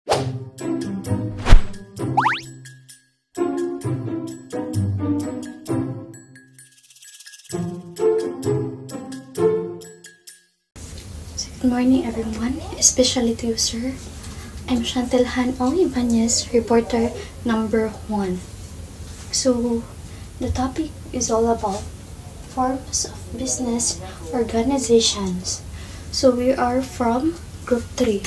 Good morning everyone, especially to you sir. I'm Chantel Han-Ong Ibanez, reporter number 1. So, the topic is all about forms of business organizations. So, we are from group 3.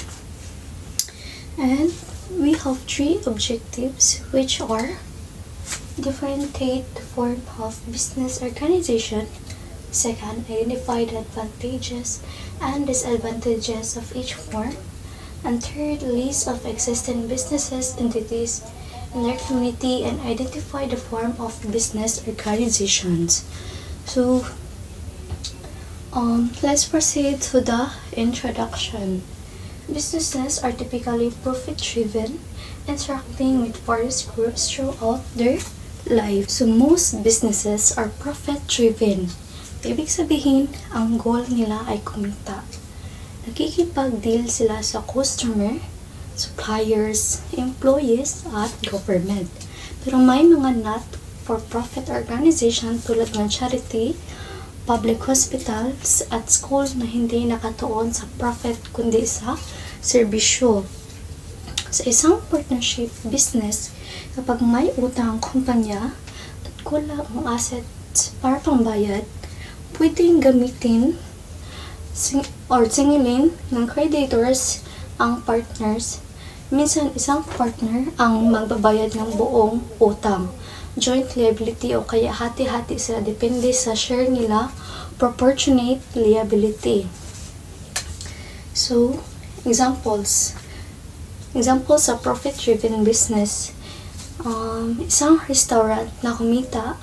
And we have 3 objectives which are differentiate the form of business organization. Second, identify the advantages and disadvantages of each form. And third, list of existing businesses, entities in their community and identify the form of business organizations. So, let's proceed to the introduction. Businesses are typically profit-driven, interacting with various groups throughout their life. So, most businesses are profit-driven. Ibig sabihin, ang goal nila ay kumita. Nakikipag-deal sila sa customer, suppliers, employees, at government. Pero may mga not-for-profit organization tulad ng charity, public hospitals, at school na hindi nakatuon sa profit kundi sa serbisyo. Sa isang partnership business, kapag may utang ang kumpanya at kulang ang assets para pangbayad, pwedeng gamitin or singilin ng creditors ang partners. Minsan, isang partner ang magbabayad ng buong utang. Joint liability o kaya hati-hati sila depende sa share nila, proportionate liability. So, examples sa profit-driven business. Isang restaurant na kumita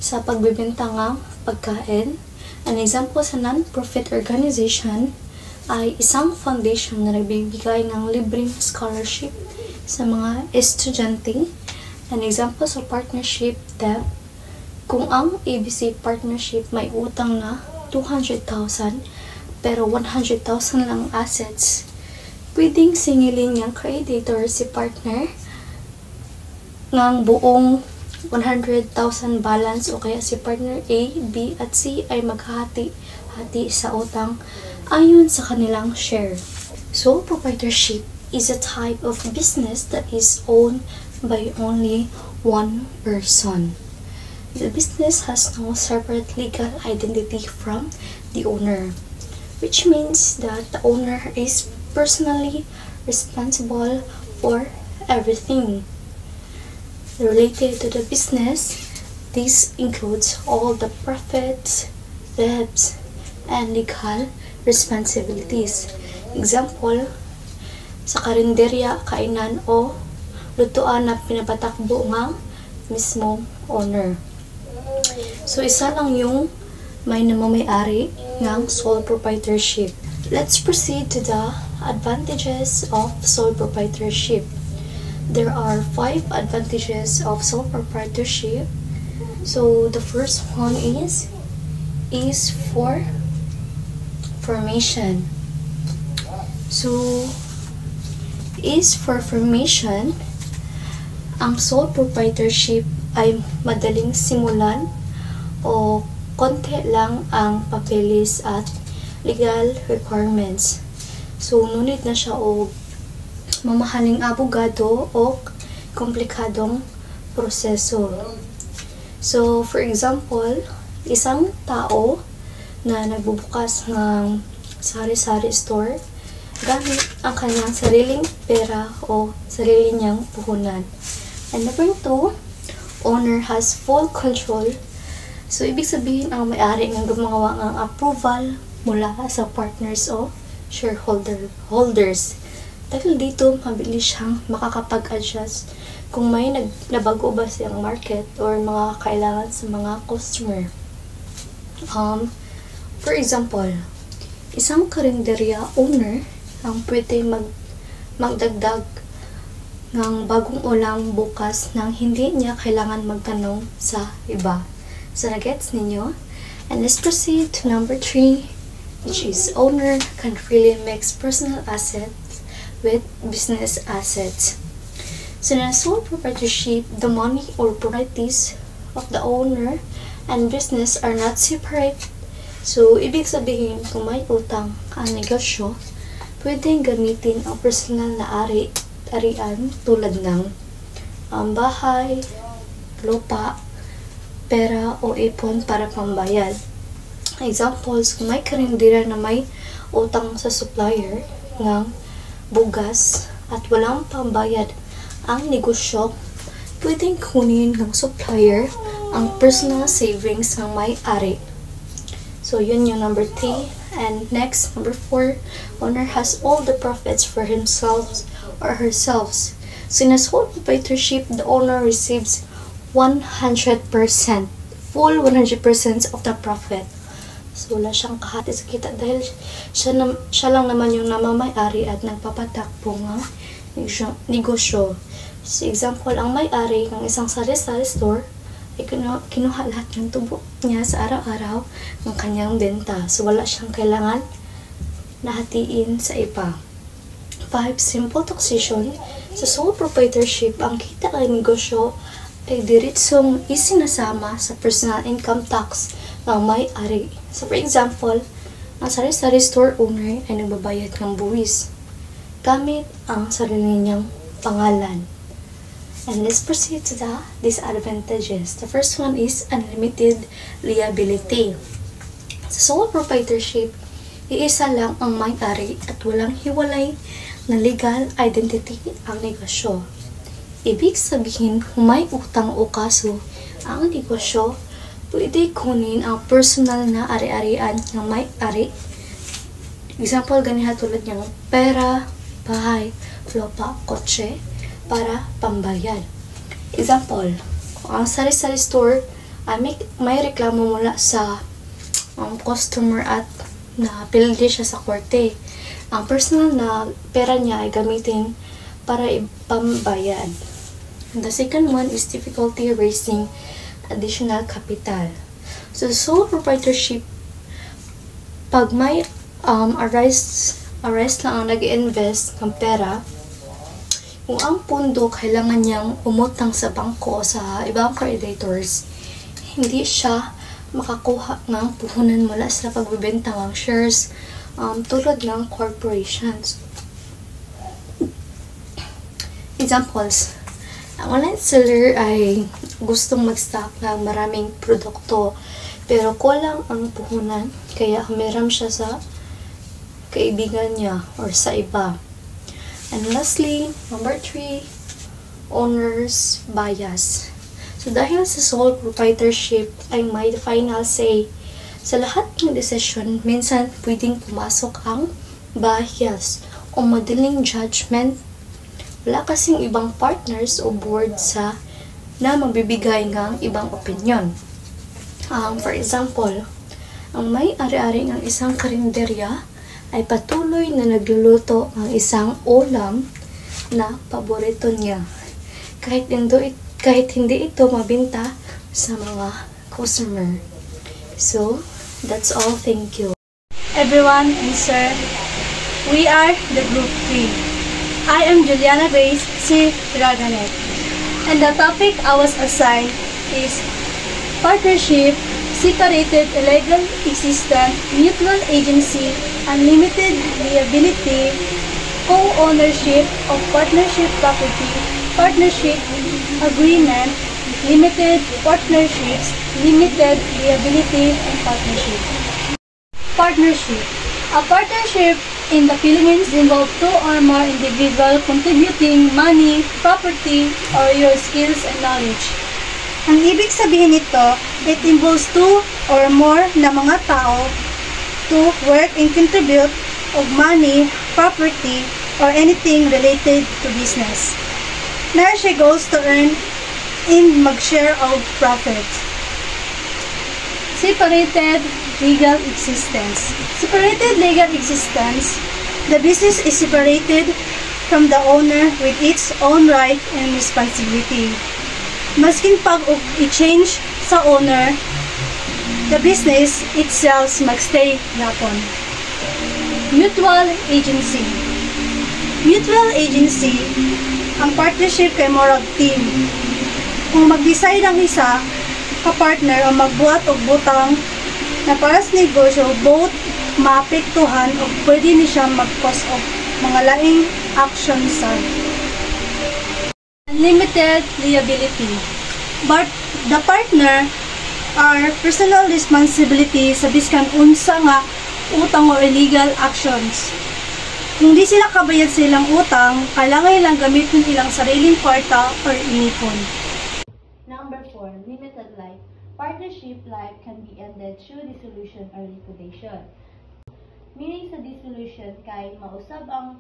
sa pagbibenta ng pagkain. An example sa non-profit organization ay isang foundation na nagbibigay ng libreng scholarship sa mga estudyante. An example sa partnership debt, kung ang ABC partnership may utang na 200,000 pero 100,000 lang assets, pwedeng singilin niyang creditor si partner ng buong 100,000 balance o kaya si partner A, B at C ay maghahati-hati sa utang ayon sa kanilang share. Sole proprietorship is a type of business that is owned by only one person. The business has no separate legal identity from the owner, which means that the owner is personally responsible for everything related to the business. This includes all the profits, debts, and legal responsibilities. Example, sa karinderya, kainan o lutuan na pinapatakbo ng mismong owner. So, isa lang yung may namamayari ng sole proprietorship. Let's proceed to the advantages of sole proprietorship. There are 5 advantages of sole proprietorship. So, the first one is for formation. So, is for formation, ang sole proprietorship ay madaling simulan o konti lang ang papeles at legal requirements. So, ngunit na siya o mamahaling abogado o komplikadong proseso. So, for example, isang tao na nagbubukas ng sari-sari store gamit ang kanyang sariling pera o sarili niyang puhunan. And number 2, owner has full control. So, ibig sabihin ang may-ari ng gumawa ng approval mula sa partners o shareholders. Dahil dito, mabilis siyang makakapag-adjust kung may nabago ba siyang market or mga kailangan sa mga customer. For example, isang karinderya owner ang pwede magdagdag ng bagong ulam bukas nang hindi niya kailangan magtanong sa iba. So, na-gets ninyo? And let's proceed to number 3, which is owner can freely mix personal assets with business assets. So in a sole proprietorship, the money or properties of the owner and business are not separate. So, ibig sabihin, kung may utang ang negosyo, pwedeng gamitin ang personal na arian tulad ng bahay, lupa, pera o ipon para pambayad. Examples, kung may karindira na may utang sa supplier ng bugas at walang pambayad ang negosyo, pwedeng kunin ng supplier ang personal savings ng may-ari. So, yun yung number 3. And next, number 4, owner has all the profits for himself or herself. So, in a sole proprietorship, the owner receives 100%, full 100% of the profit. So, wala siyang kahati sa kita dahil siya lang naman yung namamay-ari at nagpapatakbo ng negosyo. So, example, ang may-ari ng isang sari-sari store ay kinuha lahat ng tubo niya sa araw-araw ng kanyang benta. So, wala siyang kailangan nahatiin sa iba. 5. Simple taxation. Sa sole proprietorship, ang kita ng negosyo ay diretsong isinasama sa personal income tax ng may-ari. So, for example, ang sari-sari store owner ay nagbabayad ng buwis gamit ang sarili niyang pangalan. And let's proceed to the disadvantages. The first one is unlimited liability. Sa sole proprietorship, iisa lang ang may-ari at walang hiwalay na legal identity ang negosyo. Ibig sabihin, kung may utang o kaso ang negosyo, pwede kunin ang personal na ari-arian ng may-ari. Example, ganyan tulad ng pera, bahay, lupa, kotse, para pambayad. Example, kung ang sari-sari store may reklamo mula sa customer at napildi siya sa korte, ang personal na pera niya ay gamitin para ipambayad. The second one is difficulty raising additional capital. So, sole proprietorship, pag may arrest lang ang nag-invest ng pera, kung ang pundo kailangan niyang umutang sa bangko sa ibang creditors, hindi siya makakuha ng puhunan mula sa pagbibenta ng shares tulad ng corporations. Examples, ang online seller ay gustong mag-stock ng maraming produkto pero kulang ang puhunan kaya humiram siya sa kaibigan niya or sa iba. And lastly, number 3, owner's bias. So, dahil sa sole proprietorship ay may final say sa lahat ng desisyon, minsan pwedeng pumasok ang bias o madaling judgment. Wala kasing ibang partners o board na magbibigay ng ibang opinion. For example, ang may ari-ari ng isang karinderya ay patuloy na nagluluto ng isang ulam na paborito niya. Kahit hindi ito mabenta sa mga customer. So, that's all. Thank you. Everyone and sir, we are the group 3. I am Juliana Grace C. Raganet. And the topic I was assigned is partnership, separated illegal existence, mutual agency, unlimited liability, co-ownership of partnership property, partnership agreement, limited partnerships, limited liability, and partnership. Partnership. A partnership in the Philippines involves 2 or more individuals contributing money, property, or your skills and knowledge. Ang ibig sabihin nito, it involves 2 or more na mga tao to work and contribute of money, property, or anything related to business. Now she goes to earn in mag-share of profits. Separated legal existence. Separated legal existence, the business is separated from the owner with its own right and responsibility. Maskin pag i-change sa owner, the business itself magstay yapon. Mutual agency. Mutual agency, ang partnership kay more of team. Kung mag-decide ang isa ka-partner o magbuhat og butang na para sa negosyo, both maapektuhan o pwede ni siya mag-cause of mga laing action sa Unlimited liability. but the partner are personal responsibility sa biskan unsa nga utang or illegal actions. Kung di sila kabayad sa ilang utang, kailangan ilang gamitin ilang sariling kwarta or inipon. Number 4, limited life. Partnership life can be ended through dissolution or liquidation. Meaning sa dissolution kay mausab ang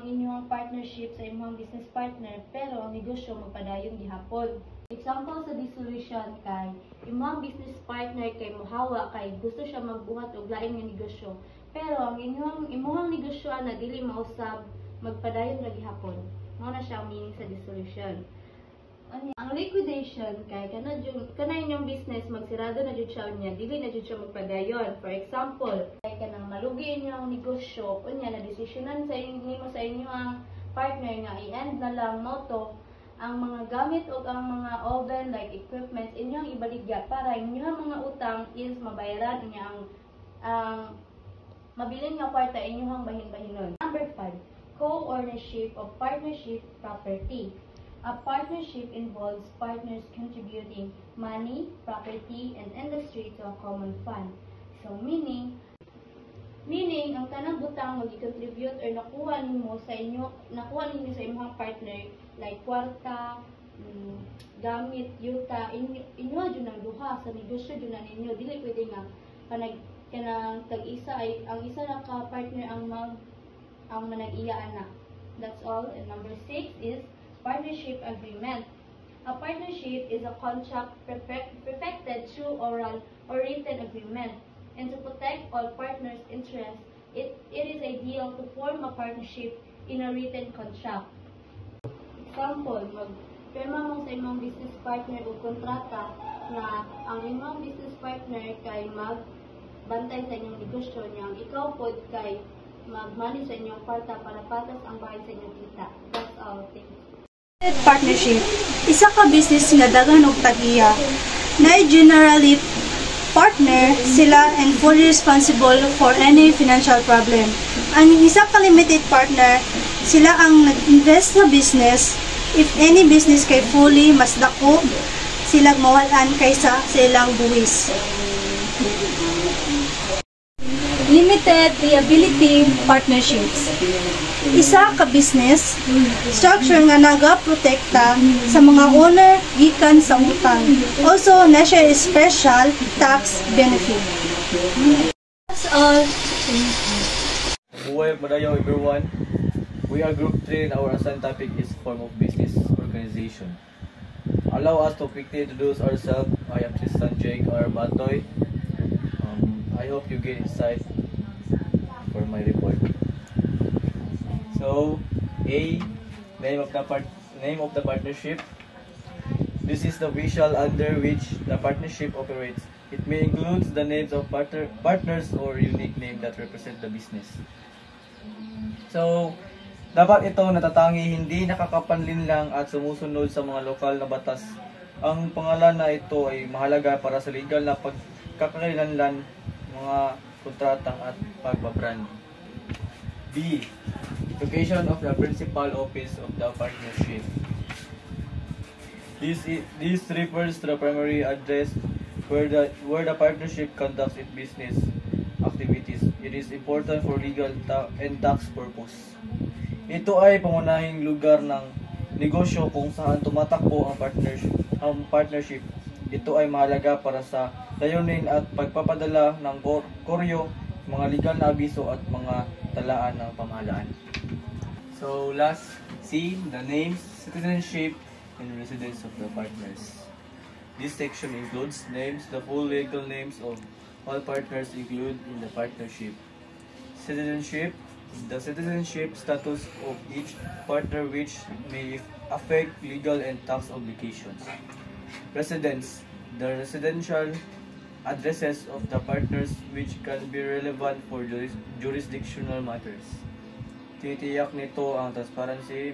inyong partnership sa inyong business partner pero ang negosyo magpadayon gihapon. Example sa dissolution kay imong business partner kay mohawa kay gusto siya magbuhat og lain nga negosyo pero ang imong negosyo na dili mausab magpadayon ra gihapon. Mao na siya ang meaning sa dissolution. Ang liquidation kay kana inyong business magsirado na jud siya unya dili na jud siya magpadayon. For example, kay kanang malugi inyong negosyo unya na desisyonan sa nimo sa inyong partner nga i-end na lang moto ang mga gamit o ang mga oven like equipment inyong ibaligya para inyong mga utang is mabayaran niya ang mabilin nga kwarta inyong bahin-bahinon. Number 5, co-ownership of partnership property. A partnership involves partners contributing money, property, and industry to a common fund. So meaning ang tanang butang mo i-contribute or nakuha ninyo sa imong partner like kwarta, gamit, yuta, inyo jud ang duha sa negosyo jud na ninyo dili pwede nga kanang tag-isa ay ang isa ra ka partner ang manag-iya ana. That's all. And number 6 is partnership agreement. A partnership is a contract perfected through oral or written agreement. And to protect all partners' interests, it is ideal to form a partnership in a written contract. Example, magpirma mo sa imong business partner o kontrata na ang imong business partner kay magbantay sa inyong negosyo niya, ikaw pod kay mag-manage sa inyong kwarta para patas ang bahay sa inyong kita. That's all. Thank you. Partnership, isa ka business nga daghan og tag-iya. Na generally partner sila and fully responsible for any financial problem. Ang isa ka limited partner, sila ang nag-invest sa business. If any business kay fully mas dako sila mawalan kaysa sa ilang buwis. Limited liability partnerships. Isa ka business structure nga naga-protekta sa mga owner gikan sa utang. Also, na siya special tax benefit. That's all. Buhay padayon everyone. We are Group 3 and our assigned topic is form of business organization. Allow us to quickly introduce ourselves. I am Tristan Jake R. Batoy. I hope you get insight for my report. So, A, name of the partnership. This is the visual under which the partnership operates. It may include the names of partners or unique name that represent the business. So, dapat ito natatangi hindi nakakapanlin lang at sumusunod sa mga lokal na batas. Ang pangalan na ito ay mahalaga para sa legal na pagkakakilanlan, mga kontratang at pagbabrand. B. Location of the principal office of the partnership. This refers to the primary address where the partnership conducts its business activities. It is important for legal and tax purpose. Ito ay pangunahing lugar ng negosyo kung saan tumatakbo ang partnership. Ito ay mahalaga para sa layunin at pagpapadala ng koryo, mga legal na abiso at mga talaan ng pamahalaan. So last, C, the names, citizenship, and residence of the partners. This section includes names. The full legal names of all partners included in the partnership. Citizenship, the citizenship status of each partner which may affect legal and tax obligations. Residence, the residential addresses of the partners which can be relevant for jurisdictional matters. Tinitiyak nito ang transparency,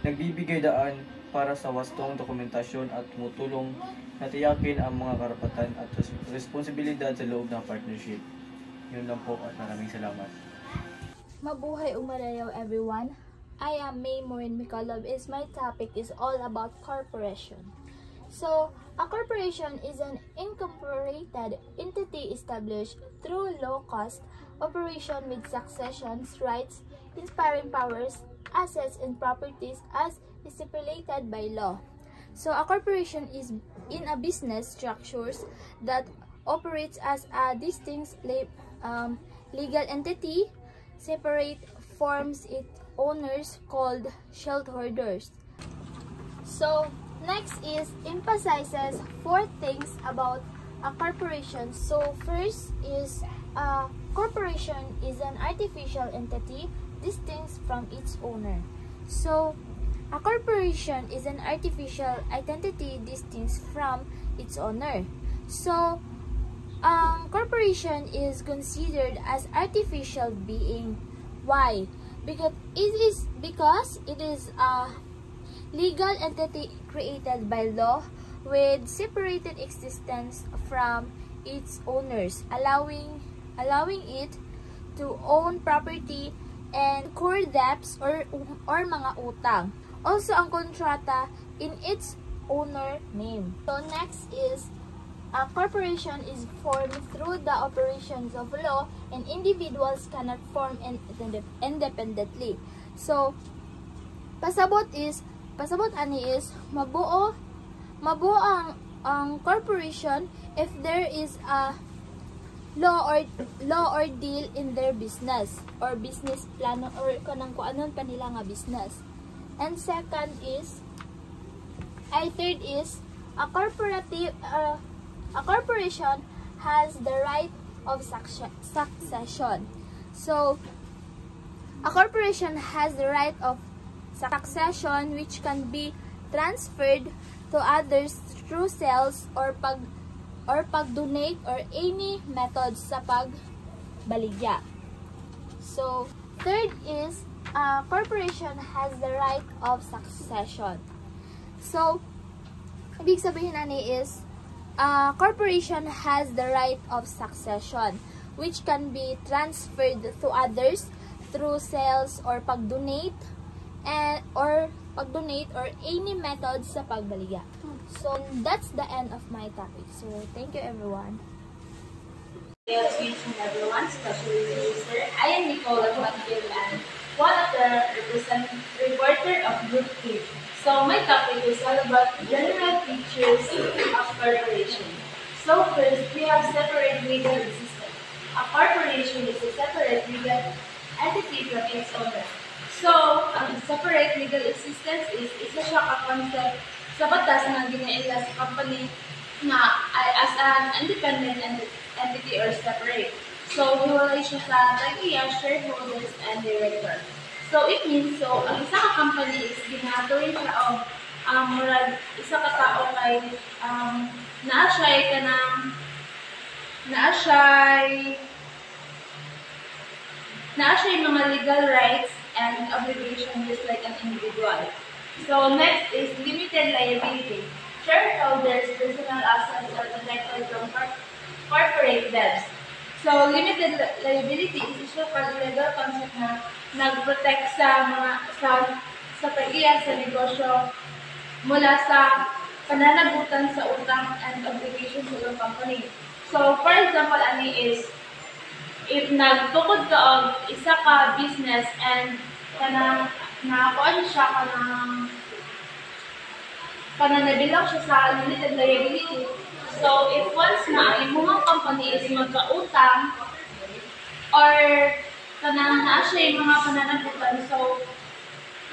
nagbibigay daan para sa wastong dokumentasyon at tumutulong na tiyakin ang mga karapatan at responsibilidad sa loob ng partnership. Yun lang po at maraming salamat. Mabuhay umarayaw everyone. I am May Maureen Mikolov. My topic is all about corporation. So, a corporation is an incorporated entity established through low-cost operation with successions, rights, inspiring powers, assets, and properties as stipulated by law. So, a corporation is in a business structures that operates as a distinct legal entity, separate forms its owners called shareholders. So, next is emphasizes 4 things about a corporation. So, first is a corporation is an artificial entity distinct from its owner. So, a corporation is an artificial identity distinct from its owner. So, corporation is considered as artificial being. Why? Because it is a legal entity created by law with separated existence from its owners, allowing it to own property and core debts or mga utang. Also, ang kontrata in its owner name. So, next is a corporation is formed through the operations of law and individuals cannot form independently. So, pasabot ani is mabuo ang corporation if there is a law or deal in their business or business plan or kanang kuanon pa nila nga business. And second is third is a corporation has the right of succession. So, a corporation has the right of succession which can be transferred to others through sales or pag-donate or any methods sa pagbaligya. So, third is a corporation has the right of succession. So, ibig sabihin ani is a corporation has the right of succession which can be transferred to others through sales or pag-donate or any methods sa pagbaligya. So, that's the end of my topic. So, thank you everyone. Good evening everyone, especially to you, sir. I am Nicola Matthew and one of the reporter of Group 3. So my topic is all about general features of corporation. So first, we have separate legal existence. A corporation is a separate legal entity from its owner. So, ang separate legal existence is isa siya ka-concept sa batas na ginaila sa company na as an independent entity or separate. So, hiwalay siya sa tagiya, shareholders, and director. So, it means, ang isa ka company is ginagawa siya murag isa ka tao kay naa siya mga legal rights and obligations just like an individual. So, next is limited liability. Shareholders, personal assets are protected from corporate debts. So, limited liability is isa pag legal concept na nag-protect sa tagiya sa negosyo mula sa pananagutan sa utang and obligations sa company. So, for example, ani is if nagtukod ka og isa ka business and nakuan siya nabilang siya sa limited liability. So, if once na ang imong company is magkautang or naa siya yung mga pananagutan, so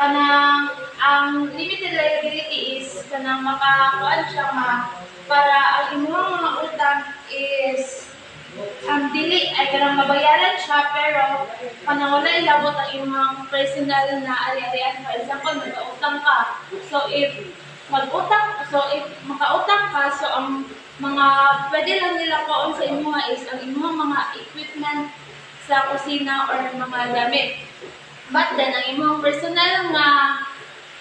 ang limited liability is makakuan siya para ang imong mga utang is dili ay kanang mabayaran siya pero wala ilabot ang imong personal na ari-arian. For example, nag-utang ka. So, if makautang ka, so ang mga pwede lang nila kuon sa imuha is ang imong mga equipment sa kusina or mga gamit. But then, ang imong personal nga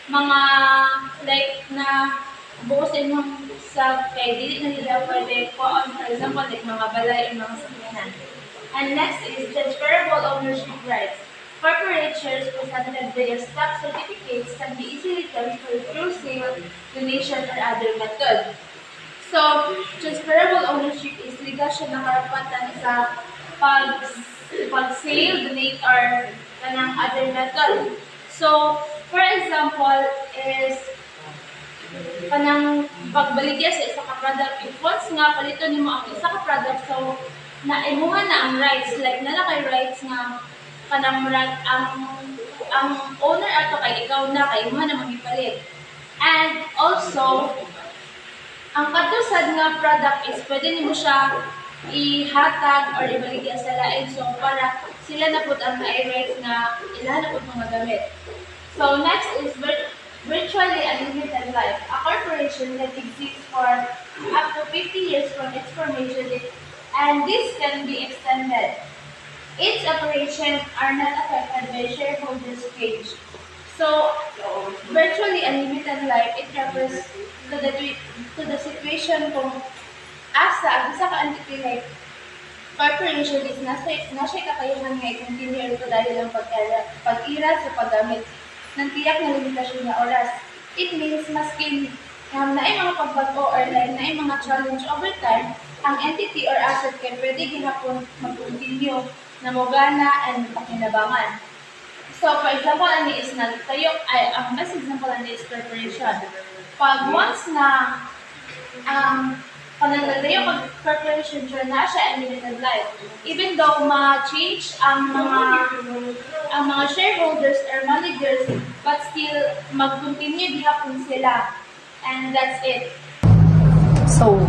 mga like na buo sa imong sa kay dili na nila pwede po for example like mga balay o mga sakyanan. And next is transferable ownership rights. Corporate shares presented via stock certificates can be easily transferred through sale, donation, or other method. So, transferable ownership is legal siya na karapatan sa pag-sale, donate, or kanang other method. So, for example, is kanang pagbaligya sa isa ka product. If once nga palito nimo ang isa ka product, so naimuha na ang rights, like nalakay rights nga kanang ang owner ato kay ikaw na kay imuha na magipalit. And also, ang katusad nga product is pwede nimo siya ihatag or ibaligya sa lain, so para sila na pud ang rights nga ilahan na pud mga gamit. So next is virtually unlimited life. A corporation that exists for up to 50 years from its formation, and this can be extended. Its operations are not affected by shareholders' change. So, virtually unlimited life, it refers to the situation kung asa ang isa ka entity like corporation is nasa kakayahan nga i-continue ito dahil ang pag-ira sa paggamit ng tiyak na limitasyon na oras. It means maskin naay mga pagbago or naay mga challenge over time, ang entity or asset kay pwede gihapon mag-continue na mogana and pakinabangan. So, for example, ani is nagtayo, ang best example ani is corporation. Pag once na panagtayo pag corporation siya na siya unlimited life, even though ma-change ang mga shareholders or managers, but still mag-continue gihapon sila. And that's it. So,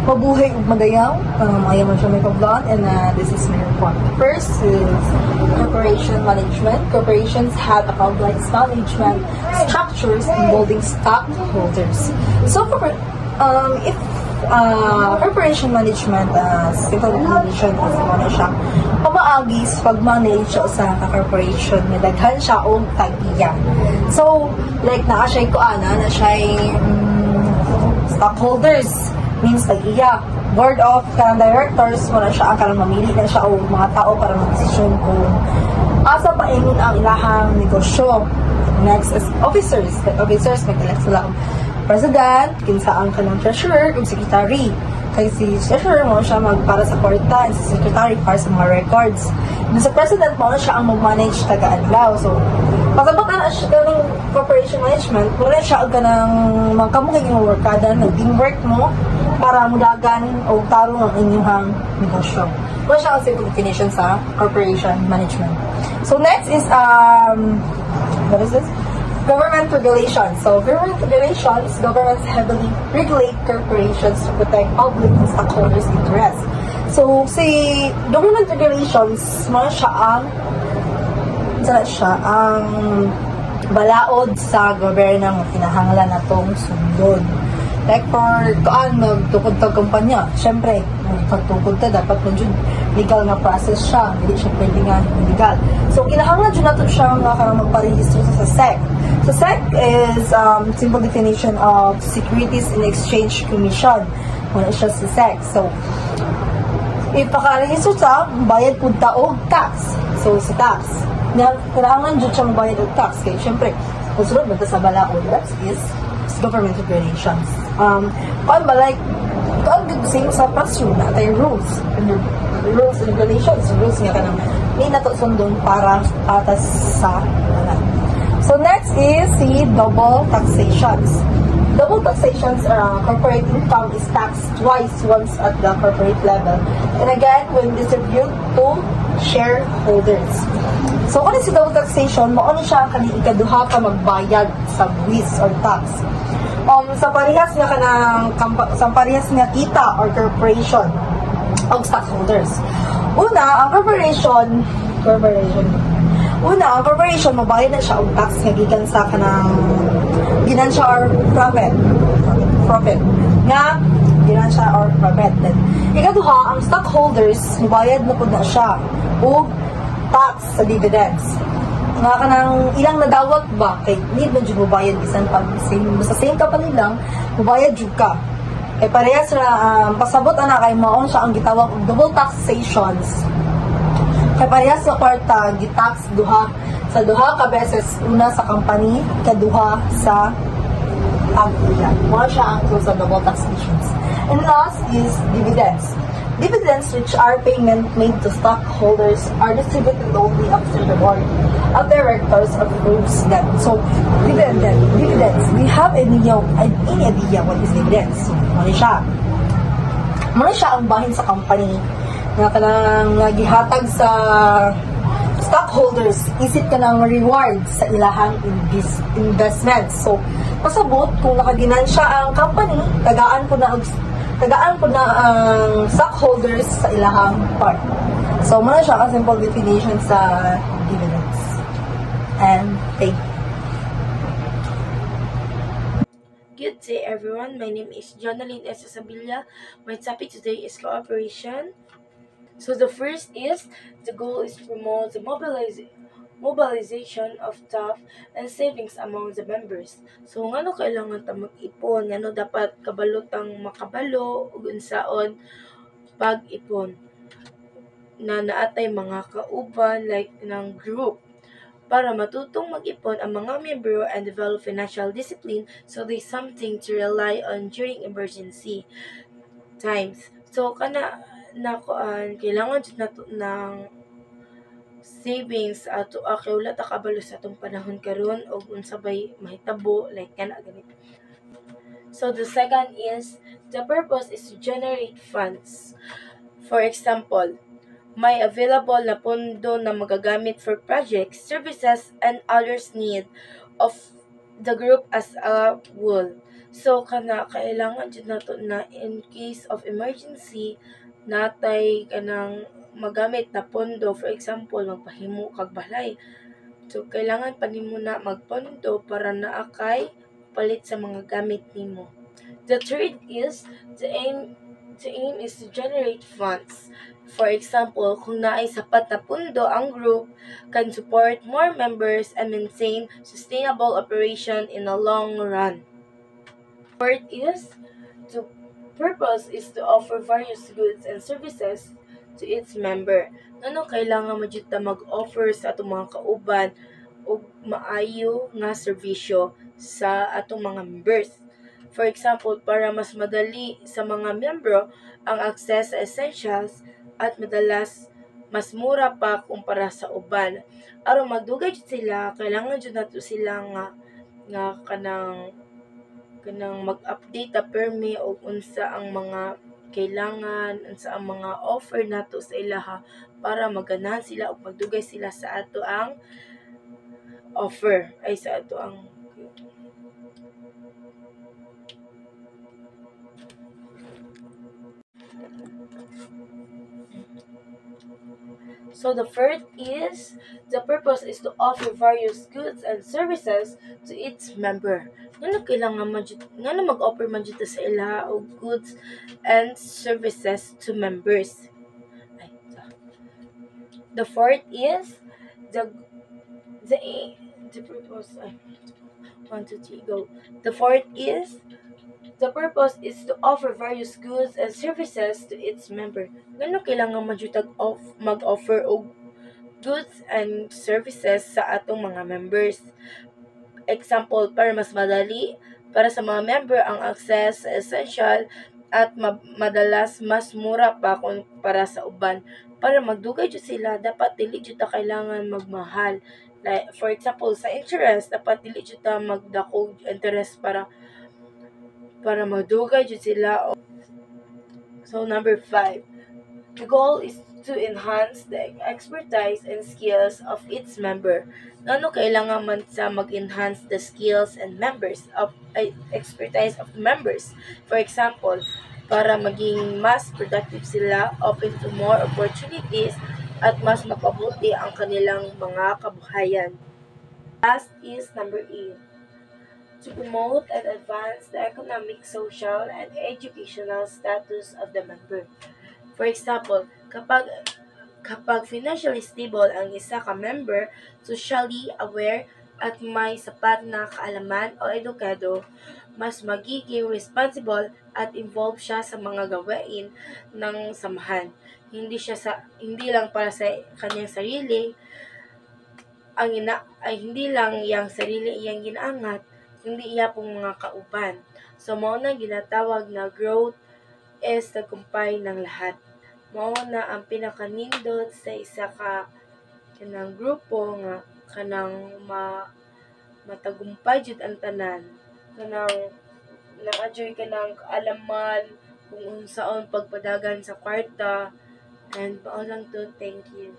mabuhay ug magayaw. I am Rachel Micoblan, and this is my report. First is corporation management. Corporations have a complex management structures involving stockholders. So, if corporation management, simple definition is ano siya, pamaagi sa pag-manage sa corporation na daghan siya o tag-iya. So, like na siya na siya stockholders, means tag-iya. Board of directors, wala siya ang mamili na siya o mga tao para mag-desisyon kung asa pa ang ilahang negosyo. Next is officers. Officers, mag-elect sila president, kinsa ang kanang treasurer, ug secretary. Kay si treasurer mo siya para sa kwarta, and si secretary para sa mga records. And sa president mo siya ang mag-manage taga-adlaw. So, pasabot na siya ng corporation management, wala siya ang kanang magkamukha yung workada ng teamwork mo para mudagan o tarong ang inyong negosyo. Wala siya ang simple definition sa corporation management. So, next is, what is this? Government regulations. So, government regulations, governments heavily regulate corporations to protect public and stockholders' interests. So, si government regulations, mga siya ang balaod sa gobyerno ng kinahanglan natong sundon. Like for magtukod tag kumpanya, syempre, pagtukod ta dapat mo jud legal nga process siya, hindi siya pwede nga illegal. So, kinahanglan jud nato siya nga karang magparehistro sa SEC. So, SEC is simple definition of Securities and Exchange Commission. Wala siya sa SEC. So, ipaka-register sa bayad po taog tax. So, sa tax. Kailangan dyan siya magbayad og tax. Kaya, syempre, kusunod ba sa balaod, that is government regulations. Kung ba, like, kung same sa pass-through na tayo rules. Rules and regulations. Rules nga ka naman. May nato sundon para patas sa balan. So, next is the double taxations. Double taxations, corporate income is taxed twice, once at the corporate level, and again when distributed to shareholders. So, kung si double taxation, mauna siya ikaduha ka magbayad sa buwis or tax. Sa parehas nga kita or corporation o stockholders. Una, ang corporation, mabayad na siya og tax nga gikan sa kanang ginansya or profit nga ginansya or profit. Then, ikaduha, ang stockholders mabayad na pud na siya og tax sa dividends. nga kanang ilang nadawat ba kay need na jud mo bayad bisan pag same company lang mubayad jud ka kay parehas ra pasabot ana kay maon siya ang gitawag og double taxations kay parehas sa kwarta gitax duha ka beses, una sa company kaduha sa pag-ulan. Mo siya ang close of double taxations. And last is dividends. Dividends, which are payment made to stockholders, are distributed only after the board of directors approves them. So, dividends. Do you have any idea what is dividends? Muna siya ang bahin sa company na kanang gihatag sa stockholders, isip ka ng reward sa ilahang investments. So, pasabot, kung nakaginan siya ang company, tagaan ko na ang stockholders sa ilahang part. So, muna siya ang simple definition sa dividends. And thank you. Good day everyone, my name is Jonaline S. Sabilla. My topic today is cooperation. So the first is, the goal is to promote the mobilization of staff and savings among the members. So ngano kailangan ta mag-ipon, ngano dapat kabalotang makabalo ug unsaon pag-ipon na naatay mga kauban like ng group para matutong mag-ipon ang mga miyembro and develop financial discipline so there's something to rely on during emergency times. So kailangan jud nato ng savings ato kay wala ta kabalo sa atong panahon karon og unsa bay mahitabo like kana ganito. So the second is, the purpose is to generate funds. For example, may available na pondo na magagamit for projects, services, and others need of the group as a whole. So kailangan jud nato na in case of emergency natay kanang magamit na pondo, for example magpahimo kag balay, so kailangan pa nimo na magpondo para naa kay palit sa mga gamit nimo. The third is, the aim is to generate funds. For example, kung naay sapat na pondo, ang group can support more members and maintain sustainable operation in the long run. Fourth is, the purpose is to offer various goods and services to its member. Ngano kailangan mo jud ta mag-offer sa atong mga kauban og maayo nga serbisyo sa atong mga members. For example, para mas madali sa mga miyembro ang access sa essentials at madalas mas mura pa kumpara sa uban. Aron magdugay jud sila, kailangan jud nato sila nga kanang mag-update ta permi og unsa ang mga kailangan, unsa ang mga offer nato sa ilaha para maganahan sila og magdugay sila sa ato ang offer ay sa ato ang So the first is, the purpose is to offer various goods and services to its member. Ngano mag-offer man jud sa ila og goods and services to members. The fourth is the purpose. 1, 2, 3, go. The fourth is, the purpose is to offer various goods and services to its member. Ngano kailangan mag-offer og goods and services sa atong mga members. Example, para mas madali para sa mga member ang access sa essential at madalas mas mura pa para sa uban. Para magdugay jud sila, dapat dili jud ta kailangan magmahal. Like, for example, sa interest, dapat dili jud ta magdako interest para magdugay jud sila. So number 5, the goal is to enhance the expertise and skills of its member. Ngano kailangan man sa mag-enhance the skills and expertise of members. For example, para maging mas productive sila, open to more opportunities, at mas mapabuti ang kanilang mga kabuhayan. Last is number 8. To promote and advance the economic, social, and educational status of the member. For example, kapag Kapag financially stable ang isa ka member, socially aware at may sapat na kaalaman o edukado, mas magiging responsible at involved siya sa mga gawain ng samahan. Hindi lang para sa kanyang sarili, hindi lang yang sarili iyang ginaangat, kundi iya pong mga kauban. So mao na ginatawag na growth is tagumpay ng lahat. Mao na ang pinakanindot sa isa ka kanang grupo nga kanang matagumpay jud ang tanan. Kanang naka-joy ka ng kaalaman kung unsaon pagpadagan sa kwarta, and mao lang to. Thank you.